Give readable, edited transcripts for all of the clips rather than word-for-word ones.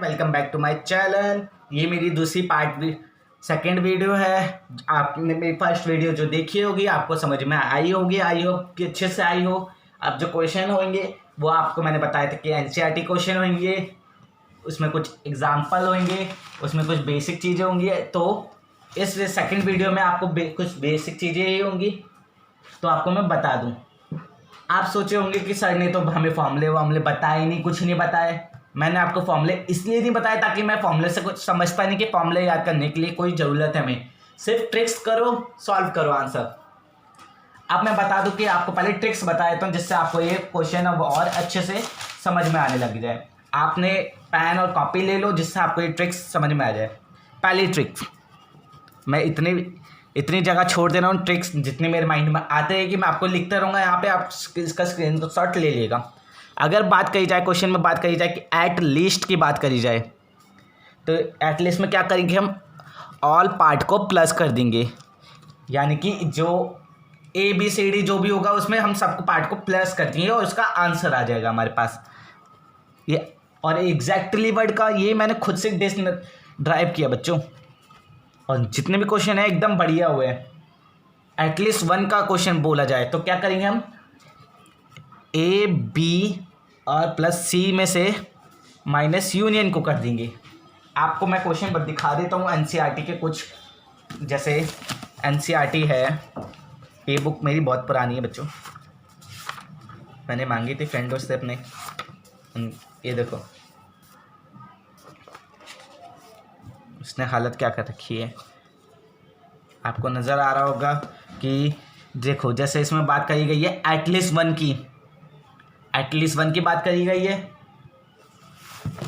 Welcome back to my channel. ये मेरी दूसरी सेकंड वीडियो है। आपने मेरी फर्स्ट वीडियो जो देखी होगी आपको समझ में आई होगी, आई हो कि अच्छे से आई हो। अब जो क्वेश्चन होंगे वो आपको मैंने बताया था कि एनसीईआरटी क्वेश्चन होंगे, उसमें कुछ एग्जाम्पल होंगे, उसमें कुछ बेसिक चीज़ें होंगी। तो इस सेकंड वीडियो में आपको कुछ बेसिक चीज़ें ही होंगी, तो आपको मैं बता दूं। आप सोचे होंगे कि सर ने तो हमें फॉर्मूले बताए नहीं, कुछ नहीं बताए। मैंने आपको फॉर्मूले इसलिए नहीं बताए ताकि मैं फॉर्मूले से कुछ समझता नहीं कि फॉर्मूले याद करने के लिए कोई ज़रूरत है हमें। सिर्फ ट्रिक्स करो, सॉल्व करो आंसर। अब मैं बता दूं कि आपको पहले ट्रिक्स बता देता हूँ जिससे आपको ये क्वेश्चन अब और अच्छे से समझ में आने लग जाए। आपने पेन और कॉपी ले लो जिससे आपको ये ट्रिक्स समझ में आ जाए। पहली ट्रिक मैं इतनी जगह छोड़ दे रहा हूँ, ट्रिक्स जितने मेरे माइंड में आते हैं कि मैं आपको लिखता रहूँगा। यहाँ पे आप इसका स्क्रीनशॉट ले लीजिएगा। अगर बात करी जाए, क्वेश्चन में बात करी जाए कि एट लीस्ट की बात करी जाए, तो एट लीस्ट में क्या करेंगे हम, ऑल पार्ट को प्लस कर देंगे। यानी कि जो ए बी सी डी जो भी होगा उसमें हम सबको पार्ट को प्लस कर देंगे और उसका आंसर आ जाएगा हमारे पास। ये और एग्जैक्टली वर्ड का ये मैंने खुद से ड्राइव किया बच्चों, और जितने भी क्वेश्चन है एकदम बढ़िया हुए हैं। एटलीस्ट वन का क्वेश्चन बोला जाए तो क्या करेंगे हम, ए बी और प्लस सी में से माइनस यूनियन को कर देंगे। आपको मैं क्वेश्चन दिखा देता हूँ एनसीईआरटी के कुछ। जैसे एनसीईआरटी है, ये बुक मेरी बहुत पुरानी है बच्चों, मैंने मांगी थी फ्रेंडों से अपने। ये देखो उसने हालत क्या कर रखी है, आपको नज़र आ रहा होगा कि देखो जैसे इसमें बात करी गई है एटलीस्ट वन की बात करी गई है।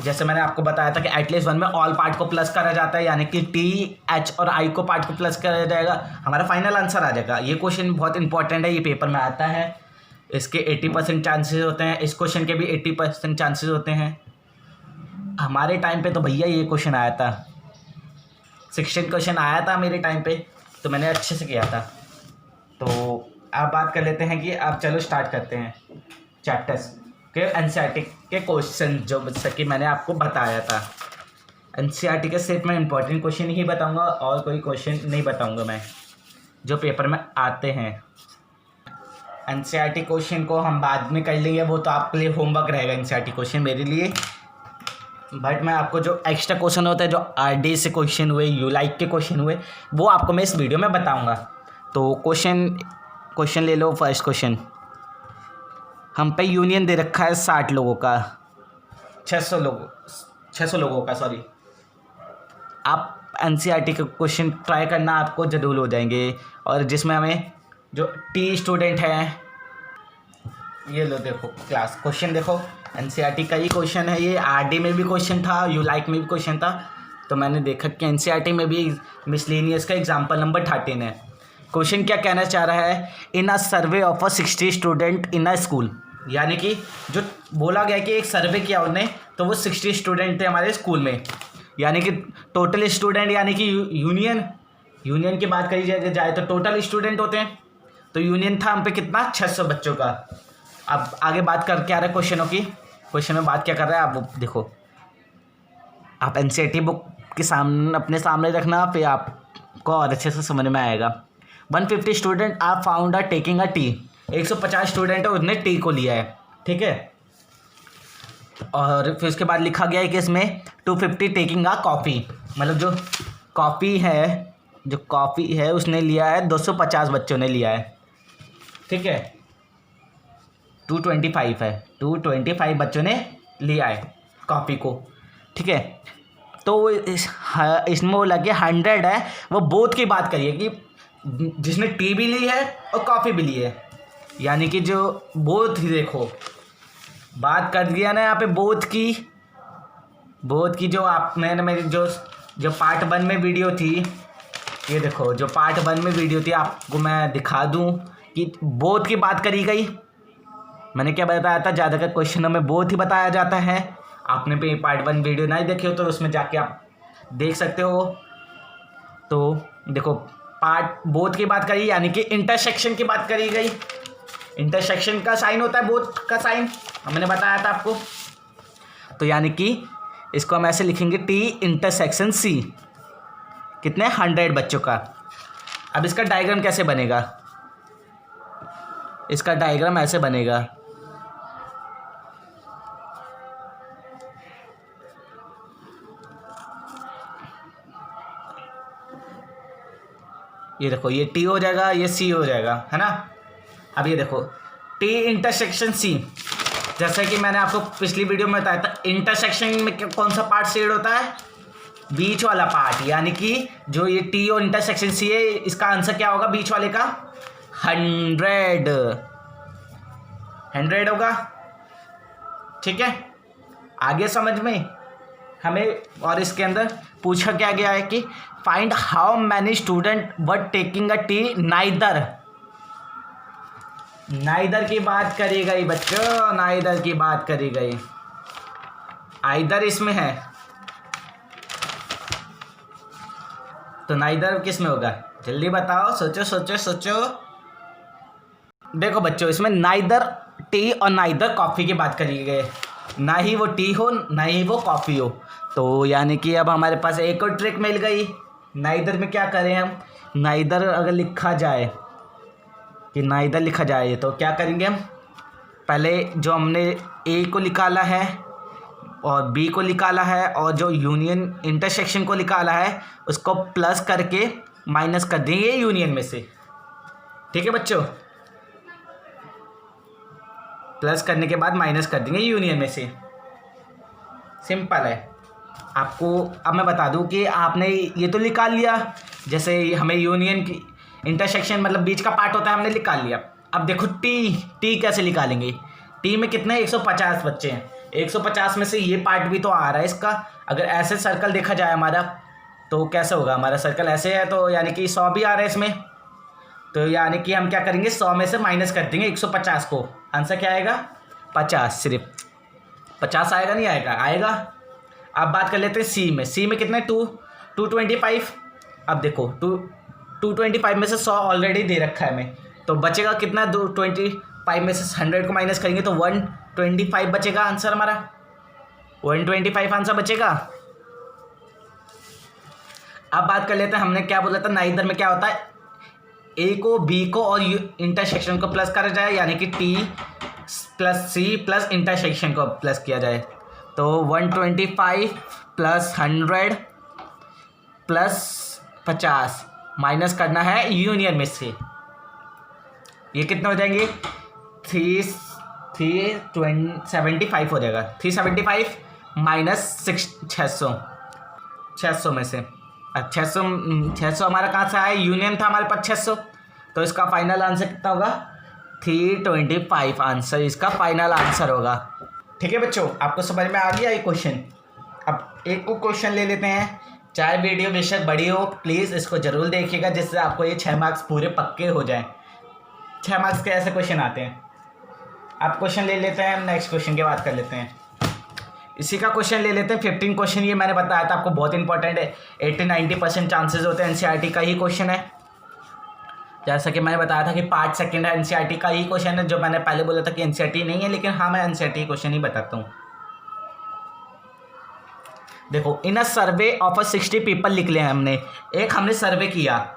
जैसे मैंने आपको बताया था कि एटलीस्ट वन में ऑल पार्ट को प्लस करा जाता है, यानी कि टी एच और आई को पार्ट को प्लस करा जाएगा, हमारा फाइनल आंसर आ जाएगा। ये क्वेश्चन बहुत इंपॉर्टेंट है, ये पेपर में आता है, इसके 80% चांसेस होते हैं। इस क्वेश्चन के भी 80% चांसेस होते हैं। हमारे टाइम पे तो भैया ये क्वेश्चन आया था, 16 क्वेश्चन आया था मेरे टाइम पे, तो मैंने अच्छे से किया था। तो अब बात कर लेते हैं कि अब चलो स्टार्ट करते हैं चैप्टर्स के एनसीईआरटी के क्वेश्चन, जो जैसा कि मैंने आपको बताया था। एनसीईआरटी के सिर्फ मैं इंपॉर्टेंट क्वेश्चन ही बताऊंगा और कोई क्वेश्चन नहीं बताऊंगा मैं, जो पेपर में आते हैं। एनसीईआरटी क्वेश्चन को हम बाद में कर लेंगे, वो तो आपके लिए होमवर्क रहेगा एनसीईआरटी क्वेश्चन मेरे लिए। बट मैं आपको जो एक्स्ट्रा क्वेश्चन होता है, जो आरडी से क्वेश्चन हुए, यूलाइक के क्वेश्चन हुए, वो आपको मैं इस वीडियो में बताऊंगा। तो क्वेश्चन ले लो। फर्स्ट क्वेश्चन, हम पे यूनियन दे रखा है 60 लोगों का, 600 लोगों का सॉरी। आप एनसीईआरटी के क्वेश्चन ट्राई करना, आपको जरूर हो जाएंगे। और जिसमें हमें जो टी स्टूडेंट है, ये लो देखो क्लास क्वेश्चन देखो, एनसीईआरटी का ही क्वेश्चन है ये। आरडी में भी क्वेश्चन था, यूलाइक में भी क्वेश्चन था, तो मैंने देखा कि एनसीईआरटी में भी मिसलेनियस का एग्जाम्पल नंबर 13 है। क्वेश्चन क्या कहना चाह रहा है, in a survey of a 60 student in a school. यानी कि जो बोला गया कि एक सर्वे किया उन्होंने, तो वो 60 स्टूडेंट थे हमारे स्कूल में। यानी कि टोटल स्टूडेंट, यानी कि यूनियन की बात करी जाए तो टोटल स्टूडेंट होते हैं, तो यूनियन था हम पे कितना, 600 बच्चों का। अब आगे बात कर क्या रहा है क्वेश्चनों की, क्वेश्चन में बात क्या कर रहा है आप वो देखो। आप एनसीईआरटी बुक के सामने अपने सामने रखना, फिर आपको और अच्छे से समझ में आएगा। 150 student are found are taking a T. 150 student है, उसने टी को लिया है, ठीक है। और फिर उसके बाद लिखा गया है कि इसमें 250 टेकिंग अ कॉफ़ी, मतलब जो कॉफ़ी है उसने लिया है, 250 बच्चों ने लिया है, ठीक है। 225 है, 225 बच्चों ने लिया है कॉफ़ी को, ठीक है। तो इसमें वो लगे 100 है, वो बोथ की बात करिए कि जिसने टी भी ली है और कॉफ़ी भी ली है, यानी कि जो बोथ ही देखो बात कर दिया ना यहाँ पे बोथ की जो आप मैंने मेरी जो पार्ट 1 में वीडियो थी, ये देखो जो पार्ट 1 में वीडियो थी, आपको मैं दिखा दूँ कि बोथ की बात करी गई। मैंने क्या बताया था, ज़्यादातर क्वेश्चनों में बोथ ही बताया जाता है। आपने भी पार्ट 1 वीडियो नहीं देखी हो तो उसमें जाके आप देख सकते हो। तो देखो पार्ट बोथ की बात करी, यानी कि इंटरसेक्शन की बात करी गई। इंटरसेक्शन का साइन होता है बोथ का साइन, मैंने बताया था आपको। तो यानी कि इसको हम ऐसे लिखेंगे टी इंटरसेक्शन सी। कितने 100 बच्चों का। अब इसका डायग्राम कैसे बनेगा, इसका डायग्राम ऐसे बनेगा। ये देखो ये टी हो जाएगा, ये सी हो जाएगा, है ना। अब ये देखो टी इंटरसेक्शन सी, जैसा कि मैंने आपको पिछली वीडियो में बताया था, इंटरसेक्शन में कौन सा पार्ट शेड होता है, बीच वाला पार्ट। यानी कि जो ये टी और इंटरसेक्शन सी है, इसका आंसर क्या होगा बीच वाले का, 100 होगा। ठीक है, आगे समझ में हमें। और इसके अंदर पूछा क्या गया है कि find how many student were taking a T neither. Neither की बात करी गई बच्चों, नाइदर की बात करी गई, आइदर इसमें है, तो नाइदर किस में होगा, जल्दी बताओ, सोचो सोचो सोचो। देखो बच्चों, इसमें नाइदर टी और नाइदर कॉफ़ी की बात करी गई, ना ही वो टी हो ना ही वो कॉफ़ी हो। तो यानी कि अब हमारे पास एक और ट्रिक मिल गई। नाइदर में क्या करें हम, नाइदर अगर लिखा जाए कि नाइदर लिखा जाए तो क्या करेंगे हम, पहले जो हमने ए को निकाला है और बी को निकाला है और जो यूनियन इंटरसेक्शन को निकाला है उसको प्लस करके माइनस कर देंगे यूनियन में से। ठीक है बच्चों, प्लस करने के बाद माइनस कर देंगे यूनियन में से, सिंपल है। आपको अब मैं बता दूं कि आपने ये तो निकाल लिया, जैसे हमें यूनियन की इंटरसेक्शन मतलब बीच का पार्ट होता है, हमने निकाल लिया। अब देखो टी कैसे निकालेंगे, टी में कितने 150 बच्चे हैं, 150 में से ये पार्ट भी तो आ रहा है इसका। अगर ऐसे सर्कल देखा जाए हमारा तो कैसे होगा, हमारा सर्कल ऐसे है तो यानी कि 100 भी आ रहा है इसमें, तो यानी कि हम क्या करेंगे 100 में से माइनस कर देंगे 150 को, आंसर क्या आएगा 50, सिर्फ 50 आएगा, नहीं आएगा, आएगा। अब बात कर लेते हैं सी में कितने 225। अब देखो 225 में से 100 ऑलरेडी दे रखा है हमें, तो बचेगा कितना, 225 में से 100 को माइनस करेंगे तो 125 बचेगा आंसर हमारा, 125 आंसर बचेगा। अब बात कर लेते हैं, हमने क्या बोला था, नाइदर में क्या होता है, ए को बी को और इंटरसेक्शन को प्लस करा जाए, यानी कि T plus C plus intersection को प्लस किया जाए, तो 125 प्लस 100 प्लस 50 माइनस करना है यूनियन में से। ये कितने हो जाएंगे, 375 हो जाएगा, 375 माइनस 600 में से 600 हमारा कहाँ से आया, यूनियन था हमारे पास 600, तो इसका फाइनल आंसर कितना होगा 325 आंसर इसका फाइनल आंसर होगा। ठीक है बच्चों, आपको समझ में आ गया ये क्वेश्चन। अब एक को क्वेश्चन ले लेते हैं, चाहे वीडियो बेशक बड़ी हो, प्लीज़ इसको ज़रूर देखिएगा जिससे आपको ये 6 मार्क्स पूरे पक्के हो जाएं। 6 मार्क्स के ऐसे क्वेश्चन आते हैं। आप क्वेश्चन ले लेते हैं, नेक्स्ट क्वेश्चन की बात कर लेते हैं। इसी का क्वेश्चन ले लेते हैं 15 क्वेश्चन, ये मैंने बताया था आपको बहुत इंपॉर्टेंट है, 80-90% चांसेस होते हैं एनसीईआरटी का ही क्वेश्चन है। जैसा कि मैंने बताया था कि पार्ट सेकंड है, एनसीईआरटी का ही क्वेश्चन है, जो मैंने पहले बोला था कि एनसीईआरटी नहीं है, लेकिन हाँ मैं एनसीईआरटी क्वेश्चन ही बताता हूँ। देखो, इन अ सर्वे ऑफ 60 पीपल लिख ले हमने, एक हमने सर्वे किया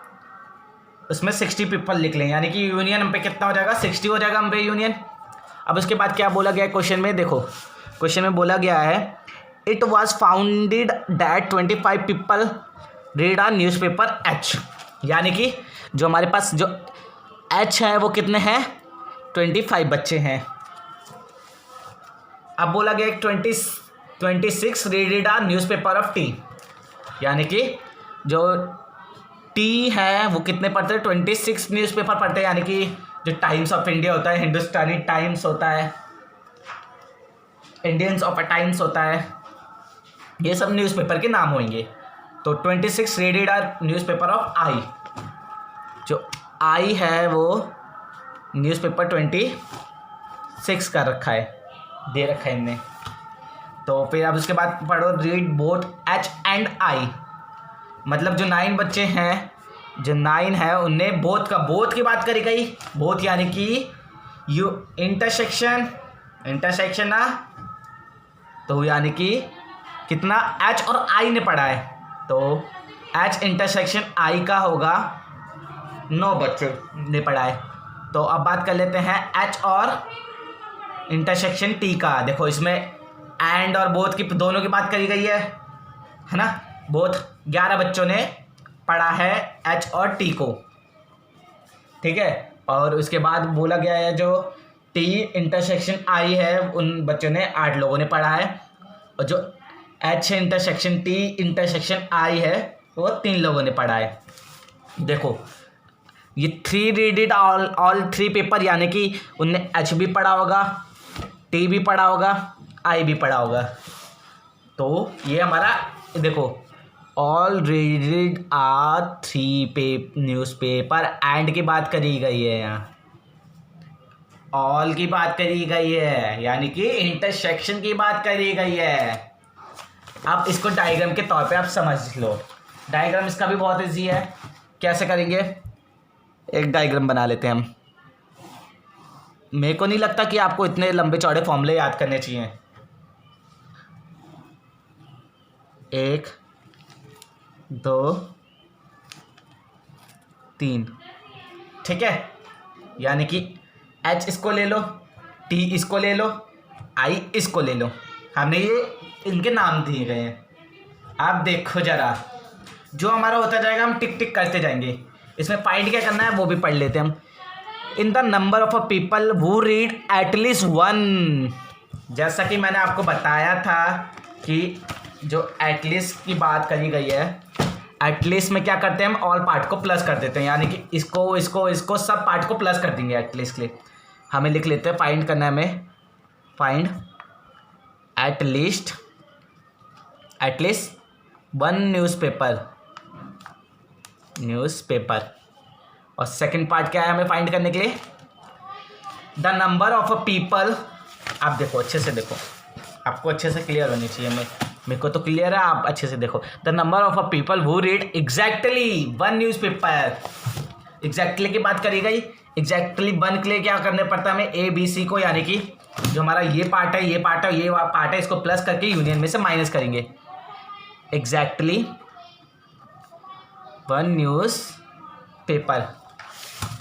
उसमें 60 पीपल लिख लें, यानी कि यूनियन हम पे कितना हो जाएगा 60 हो जाएगा हम पे यूनियन। अब उसके बाद क्या बोला गया है क्वेश्चन में, देखो क्वेश्चन में बोला गया है it was founded that 25 people read a newspaper H, यानी कि जो हमारे पास जो एच है वो कितने हैं 25 बच्चे हैं। अब बोला गया 26 read a newspaper of T, यानी कि जो टी है वो कितने पढ़ते हैं 26 न्यूज़पेपर पढ़ते हैं, यानी कि जो टाइम्स ऑफ इंडिया होता है, हिंदुस्तानी टाइम्स होता है, इंडियंस ऑफ टाइम्स होता है, ये सब न्यूज़पेपर के नाम होंगे। तो 26 रीड आ न्यूज़पेपर ऑफ आई, जो आई है वो न्यूज़पेपर 26 का रखा है, दे रखा है इनने। तो फिर अब उसके बाद पढ़ो read both H and I, मतलब जो 9 बच्चे हैं, जो 9 है उनने बोथ की बात करी गई। बोथ यानी कि यू इंटरसेक्शन ना, तो यानी कि कितना एच और आई ने पढ़ा है, तो एच इंटरसेक्शन आई का होगा 9 बच्चों ने पढ़ा है। तो अब बात कर लेते हैं एच और इंटरसेक्शन टी का। देखो इसमें एंड और बोथ की दोनों की बात करी गई है ना। बोथ 11 बच्चों ने पढ़ा है एच और टी को, ठीक है। और उसके बाद बोला गया है जो टी इंटरसेक्शन आई है उन बच्चों ने 8 लोगों ने पढ़ा है, और जो एच इंटरसेक्शन टी इंटरसेक्शन आई है वो 3 लोगों ने पढ़ा है। देखो ये 3 रीडेड ऑल 3 पेपर, यानी कि उनने एच भी पढ़ा होगा, टी भी पढ़ा होगा, आई भी पढ़ा होगा। तो ये हमारा देखो all readed are 3 newspaper and की बात करी गई है, यहाँ ऑल की बात करी गई है, यानी कि इंटरसेक्शन की बात करी गई है। अब इसको डायग्राम के तौर पे आप समझ लो। डायग्राम इसका भी बहुत इजी है। कैसे करेंगे, एक डायग्राम बना लेते हैं हम। मेरे को नहीं लगता कि आपको इतने लंबे चौड़े फॉर्मूले याद करने चाहिए। 1 2 3, ठीक है। यानी कि एच इसको ले लो, टी इसको ले लो, आई इसको ले लो। हमने ये इनके नाम दिए गए हैं। आप देखो जरा, जो हमारा होता जाएगा हम टिक टिक करते जाएंगे। इसमें फाइंड क्या करना है वो भी पढ़ लेते हैं हम। In the number of a people who read at least 1, जैसा कि मैंने आपको बताया था कि जो एटलीस्ट की बात करी गई है, एटलीस्ट में क्या करते हैं हम ऑल पार्ट को प्लस कर देते हैं, यानी कि इसको इसको इसको सब पार्ट को प्लस कर देंगे एटलीस्ट के लिए। हमें लिख लेते हैं, फाइंड करना है हमें, फाइंड एटलीस्ट 1 न्यूज़पेपर। और सेकंड पार्ट क्या है हमें फाइंड करने के लिए, the number of a people. आप देखो अच्छे से देखो, आपको अच्छे से क्लियर होनी चाहिए। मेरे को तो क्लियर है, आप अच्छे से देखो। The number of a people who read exactly 1 newspaper. Exactly की बात करी गई। एग्जैक्टली 1 के लिए क्या करने पड़ता है हमें, ए बी सी को, यानी कि जो हमारा ये पार्ट है, ये पार्ट है, ये पार्ट है, इसको प्लस करके यूनियन में से माइनस करेंगे। Exactly 1 newspaper.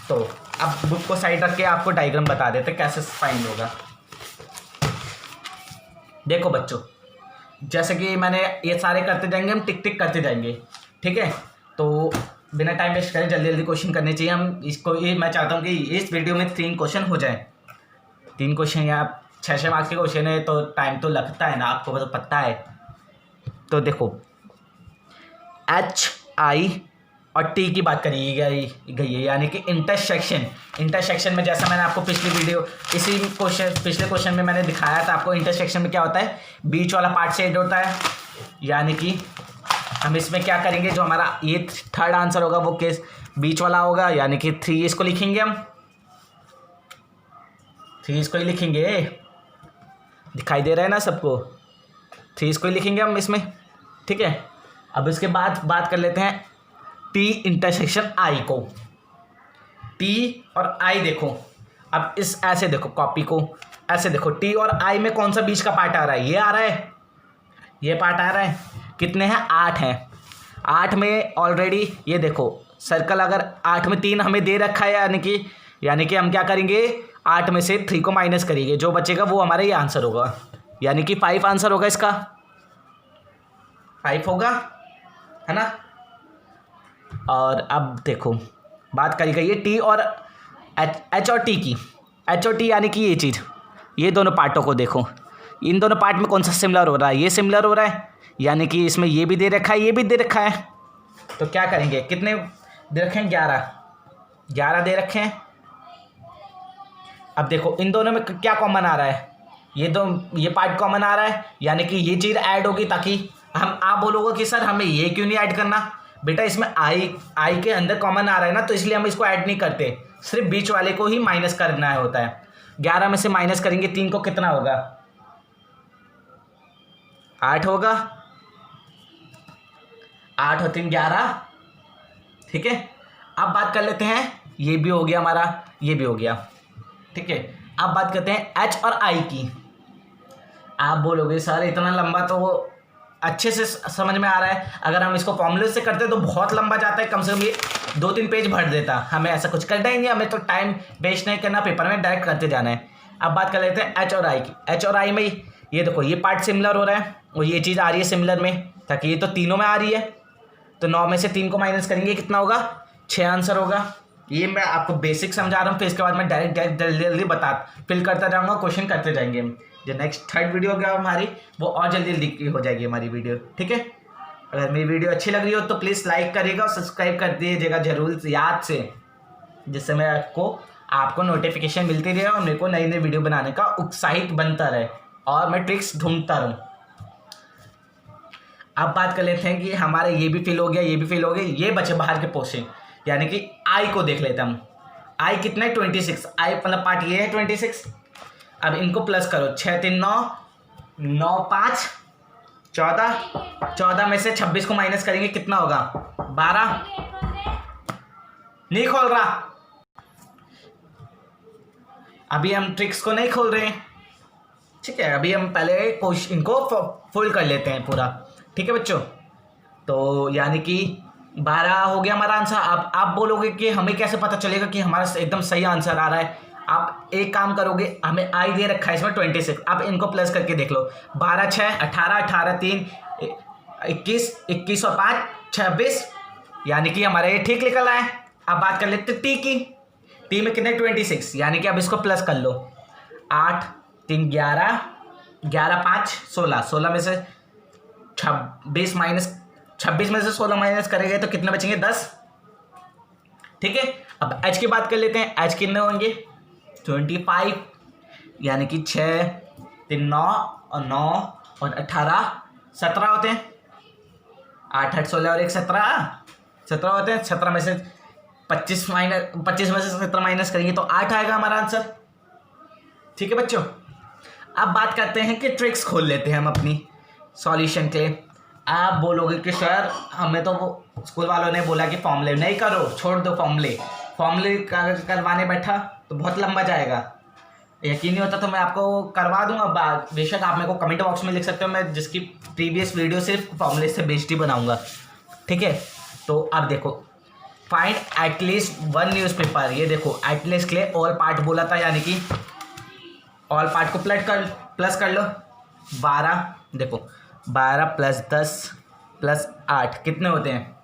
तो अब बुक को साइड रख के आपको डायग्राम बता देते कैसे फाइंड होगा। देखो बच्चों, जैसे कि मैंने ये सारे करते जाएंगे, हम टिक टिक करते जाएंगे, ठीक है। तो बिना टाइम वेस्ट करें जल्दी जल्दी क्वेश्चन करने चाहिए हम इसको। ये मैं चाहता हूँ कि इस वीडियो में 3 क्वेश्चन हो जाए। 3 क्वेश्चन या 6 मार्क्स के क्वेश्चन है तो टाइम तो लगता है ना, आपको तो पता है। तो देखो एच आई और टी की बात करी गई है, यानी कि इंटरसेक्शन में, जैसा मैंने आपको पिछले क्वेश्चन में मैंने दिखाया था आपको, इंटरसेक्शन में क्या होता है, बीच वाला पार्ट से एड होता है। यानी कि हम इसमें क्या करेंगे, जो हमारा ये थर्ड आंसर होगा वो केस बीच वाला होगा, यानी कि 3 इसको लिखेंगे हम, 3 इसको ही लिखेंगे। दिखाई दे रहा है ना सबको, 3 इसको ही लिखेंगे हम इसमें, ठीक है। अब इसके बाद बात कर लेते हैं टी इंटरसेक्शन आई को। टी और आई देखो, अब इस ऐसे देखो कॉपी को, ऐसे देखो टी और आई में कौन सा बीच का पार्ट आ रहा है, ये आ रहा है, ये पार्ट आ रहा है। कितने हैं, 8 हैं। 8 में ऑलरेडी ये देखो सर्कल, अगर 8 में 3 हमें दे रखा है, यानी कि हम क्या करेंगे, 8 में से 3 को माइनस करेंगे, जो बचेगा वो हमारा ये आंसर होगा, यानी कि 5 आंसर होगा इसका, 5 होगा, है ना। और अब देखो बात करी गई है टी और एच और टी की। एच और टी यानी कि ये चीज़, ये दोनों पार्टों को देखो, इन दोनों पार्ट में कौन सा सिमिलर हो रहा है, ये सिमिलर हो रहा है, यानी कि इसमें ये भी दे रखा है, ये भी दे रखा है। तो क्या करेंगे, कितने दे रखे हैं, 11 दे रखे हैं। अब देखो इन दोनों में क्या कॉमन आ रहा है, ये पार्ट कॉमन आ रहा है, यानी कि ये चीज़ ऐड होगी, ताकि आप बोलोगे कि सर हमें ये क्यों नहीं ऐड करना। बेटा इसमें आई के अंदर कॉमन आ रहा है ना, तो इसलिए हम इसको ऐड नहीं करते, सिर्फ बीच वाले को ही माइनस करना होता है। 11 में से माइनस करेंगे 3 को, कितना होगा, 8 होगा। 8 और 3 11, ठीक है। अब बात कर लेते हैं, ये भी हो गया हमारा, ये भी हो गया, ठीक है। अब बात करते हैं एच और आई की। आप बोलोगे सर इतना लंबा तो अच्छे से समझ में आ रहा है। अगर हम इसको फॉर्मूले से करते तो बहुत लंबा जाता है, कम से कम ये 2-3 पेज भर देता। हमें ऐसा कुछ करना ही नहीं, हमें तो टाइम वेस्ट नहीं करना, पेपर में डायरेक्ट करते जाना है। अब बात कर लेते हैं एच और आई की। एच और आई में ये देखो ये पार्ट सिमिलर हो रहा है और ये चीज़ आ रही है सिमिलर में, ताकि ये तो तीनों में आ रही है। तो 9 में से 3 को माइनस करेंगे कितना होगा, 6 आंसर होगा। ये मैं आपको बेसिक समझा रहा हूँ, फिर इसके बाद मैं डायरेक्ट जल्दी जल्दी फिल करता जाऊँगा, क्वेश्चन करते जाएंगे। जो नेक्स्ट थर्ड वीडियो होगा हमारी, वो और जल्दी जल्दी हो जाएगी हमारी वीडियो, ठीक है। अगर मेरी वीडियो अच्छी लग रही हो तो प्लीज़ लाइक करिएगा और सब्सक्राइब कर दीजिएगा जरूर याद से, जिससे मैं आपको नोटिफिकेशन मिलती रहे और मेरे को नई नई वीडियो बनाने का उत्साहित बनता रहे और मैं ट्रिक्स ढूंढता रहूँ। अब बात कर लेते हैं कि हमारे ये भी फिल हो गया, ये भी फिल हो गया, ये बचे बाहर के पोर्शन, यानी कि आई को देख लेते हैं हम। आई कितना है 26, आई मतलब पार्ट ये है 26। अब इनको प्लस करो, 6 3 9, 9 5 14, 14 में से 26 को माइनस करेंगे कितना होगा 12। नहीं खोल रहा, अभी हम ट्रिक्स को नहीं खोल रहे हैं, ठीक है। अभी हम पहले इनको फुल कर लेते हैं पूरा, ठीक है बच्चों। तो यानी कि 12 हो गया हमारा आंसर। अब आप बोलोगे कि हमें कैसे पता चलेगा कि हमारा एकदम सही आंसर आ रहा है। आप एक काम करोगे, हमें आई दे रखा है इसमें 26, अब इनको प्लस करके देख लो, 12 6 18, 18 3 21, 21 और 5 26, यानी कि हमारा ये ठीक निकल रहा है। अब बात कर लेते टी की। टी में कितने 26, यानी कि अब इसको प्लस कर लो, 8 3 11, 11 5 16, 16 में से 26 में से 16 माइनस करेंगे तो कितने बचेंगे 10, ठीक है। अब एच की बात कर लेते हैं। एच कितने होंगे 25, यानी कि 6 3 9 और 9 और 18 17 होते हैं। 8 8 16 और 1 17 होते हैं। 17 में से 25 में से 17 माइनस करेंगे तो 8 आएगा हमारा आंसर, ठीक है बच्चों। अब बात करते हैं कि ट्रिक्स खोल लेते हैं हम अपनी सॉल्यूशन के लिए। आप बोलोगे कि सर हमें तो वो स्कूल वालों ने बोला कि फॉर्मूले नहीं करो, छोड़ दो फॉर्मूले करवाने बैठा तो बहुत लंबा जाएगा, यकीन नहीं होता तो मैं आपको करवा दूंगा। बेशक आप मेरे को कमेंट बॉक्स में लिख सकते हो, मैं जिसकी प्रीवियस वीडियो सिर्फ फॉर्मूले से बेस्ड ही बनाऊंगा, ठीक है। तो अब देखो, फाइंड एटलीस्ट 1 न्यूज़पेपर। ये देखो एटलीस्ट के लिए ऑल पार्ट बोला था, यानी कि ऑल पार्ट को प्लस कर लो 12। देखो 12 + 10 + 8 कितने होते हैं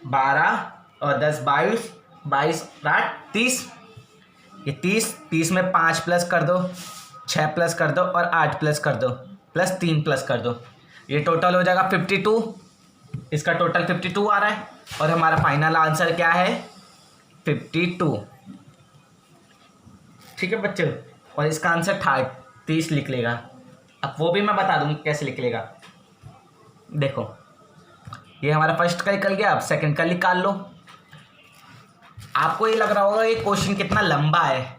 12 और 10 22, 22 8 30। ये 30 में 5 प्लस कर दो, 6 प्लस कर दो और 8 प्लस कर दो, प्लस 3 प्लस कर दो, ये टोटल हो जाएगा 52। इसका टोटल 52 आ रहा है और हमारा फाइनल आंसर क्या है 52, ठीक है बच्चों। और इसका आंसर 30 लिख लेगा। अब वो भी मैं बता दूंगी कैसे लिख लेगा। देखो ये हमारा फर्स्ट का निकल गया, अब सेकंड का निकाल लो। आपको ये लग रहा होगा ये क्वेश्चन कितना लंबा है,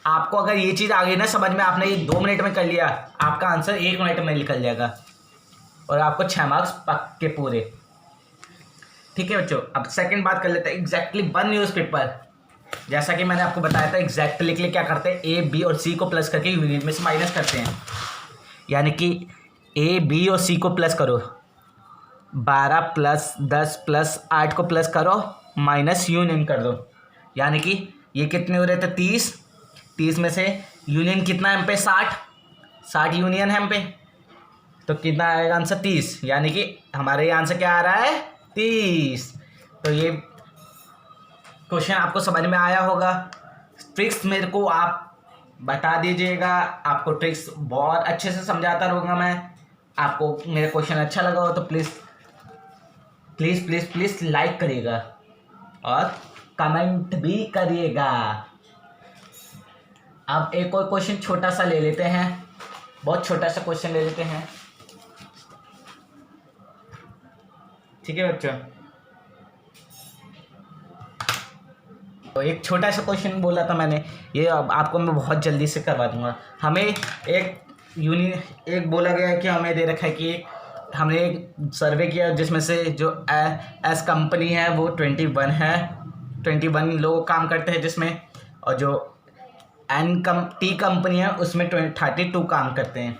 आपको अगर ये चीज़ आ गई ना समझ में, आपने ये 2 मिनट में कर लिया, आपका आंसर 1 मिनट में निकल जाएगा और आपको 6 मार्क्स पक्के पूरे, ठीक है बच्चों। अब सेकंड बात कर लेते हैं, एग्जैक्टली 1 न्यूज़पेपर। जैसा कि मैंने आपको बताया था, एग्जैक्टली के लिए क्या करते हैं, ए बी और सी को प्लस करके यूनियन में से माइनस करते हैं, यानी कि ए बी और सी को प्लस करो, 12 + 10 + 8 को प्लस करो, माइनस यूनियन कर दो, यानी कि ये कितने हो रहे थे 30 में से यूनियन कितना है हम पे 60 यूनियन है हम पे, तो कितना आएगा आंसर 30, यानी कि हमारे आंसर क्या आ रहा है 30। तो ये क्वेश्चन आपको समझ में आया होगा। ट्रिक्स मेरे को आप बता दीजिएगा, आपको ट्रिक्स बहुत अच्छे से समझाता रहूँगा मैं। आपको मेरा क्वेश्चन अच्छा लगा हो तो please please please please like करिएगा और कमेंट भी करिएगा। अब एक और क्वेश्चन छोटा सा ले लेते हैं, बहुत छोटा सा क्वेश्चन ले लेते हैं, ठीक है बच्चों। तो एक छोटा सा क्वेश्चन बोला था मैंने, ये अब आपको मैं बहुत जल्दी से करवा दूंगा। हमें एक बोला गया है कि हमें दे रखा है कि हमने एक सर्वे किया जिसमें से जो एस कंपनी है वो 21 है, 21 लोग काम करते हैं जिसमें, और जो टी कंपनी है उसमें 32 काम करते हैं,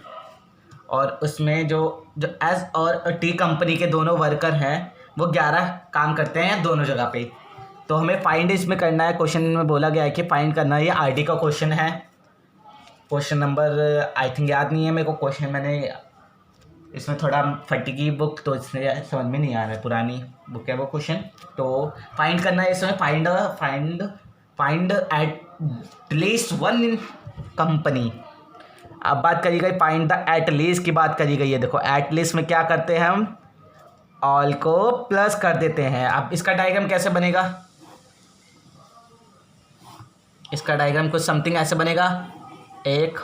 और उसमें जो जो एस और टी कंपनी के दोनों वर्कर हैं वो 11 काम करते हैं दोनों जगह पे। तो हमें फाइंड इसमें करना है, क्वेश्चन में बोला गया है कि फाइंड करना है। ये आरडी का क्वेश्चन है, क्वेश्चन नंबर आई थिंक याद नहीं है मेरे को क्वेश्चन, मैंने इसमें थोड़ा फटी की बुक तो इसलिए समझ में नहीं आ रहा है, पुरानी बुक है वो क्वेश्चन। तो फाइंड करना है इसमें, find at least one in company. अब बात करी गई फाइंड द एट लीस्ट की बात करी गई है। देखो एट लीस्ट में क्या करते हैं हम, ऑल को प्लस कर देते हैं। अब इसका डायग्राम कैसे बनेगा, इसका डायग्राम कुछ समथिंग ऐसे बनेगा, 1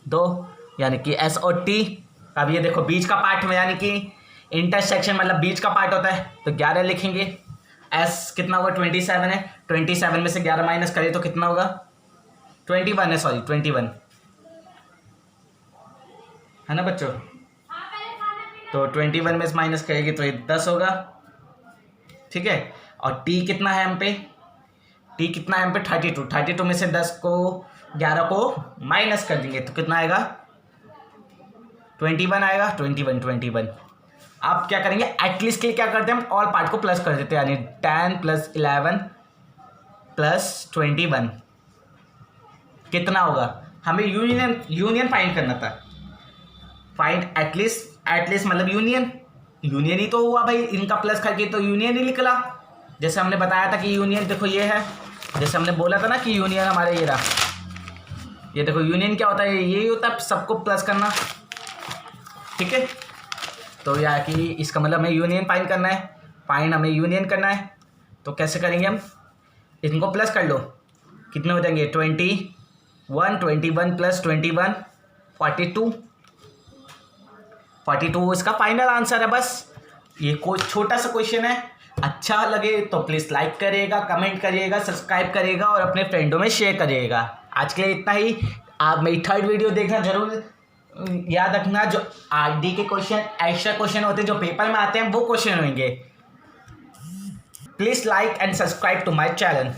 2 यानी कि एस और टी। अब ये देखो बीच का पार्ट में यानी कि इंटरसेक्शन मतलब बीच का पार्ट होता है, तो 11 लिखेंगे। एस कितना होगा 27 है, 27 में से 11 माइनस करें तो कितना होगा 21 है, सॉरी 21 है ना बच्चों। तो 21 में से माइनस करेंगे तो ये 10 होगा, ठीक है। और टी कितना है हम पे, टी कितना है हम पे 32 में से 11 को माइनस कर देंगे तो कितना आएगा 21 आएगा, 21। आप क्या करेंगे एटलीस्ट के लिए क्या करते हैं हम ऑल पार्ट को प्लस कर देते हैं, यानी 10 + 11 + 21 कितना होगा। हमें यूनियन फाइंड करना था। फाइंड एटलीस्ट मतलब यूनियन ही तो हुआ भाई, इनका प्लस करके तो यूनियन ही निकला। जैसे हमने बताया था कि यूनियन देखो ये है, जैसे हमने बोला था ना कि यूनियन हमारे ये रहा, ये देखो यूनियन क्या होता है, यही होता है सबको प्लस करना, ठीक है। तो या कि इसका मतलब हमें यूनियन फाइंड करना है, हमें यूनियन करना है। तो कैसे करेंगे हम, इनको प्लस कर लो, कितने हो जाएंगे 21 + 21 42 इसका फाइनल आंसर है। बस ये कोई छोटा सा क्वेश्चन है, अच्छा लगे तो प्लीज़ लाइक करिएगा, कमेंट करिएगा, सब्सक्राइब करिएगा और अपने फ्रेंडों में शेयर करिएगा। आज के लिए इतना ही। आप मेरी 3rd वीडियो देखना जरूर, याद रखना जो आरडी के क्वेश्चन एक्स्ट्रा क्वेश्चन होते हैं जो पेपर में आते हैं वो क्वेश्चन होंगे। Please like and subscribe to my channel.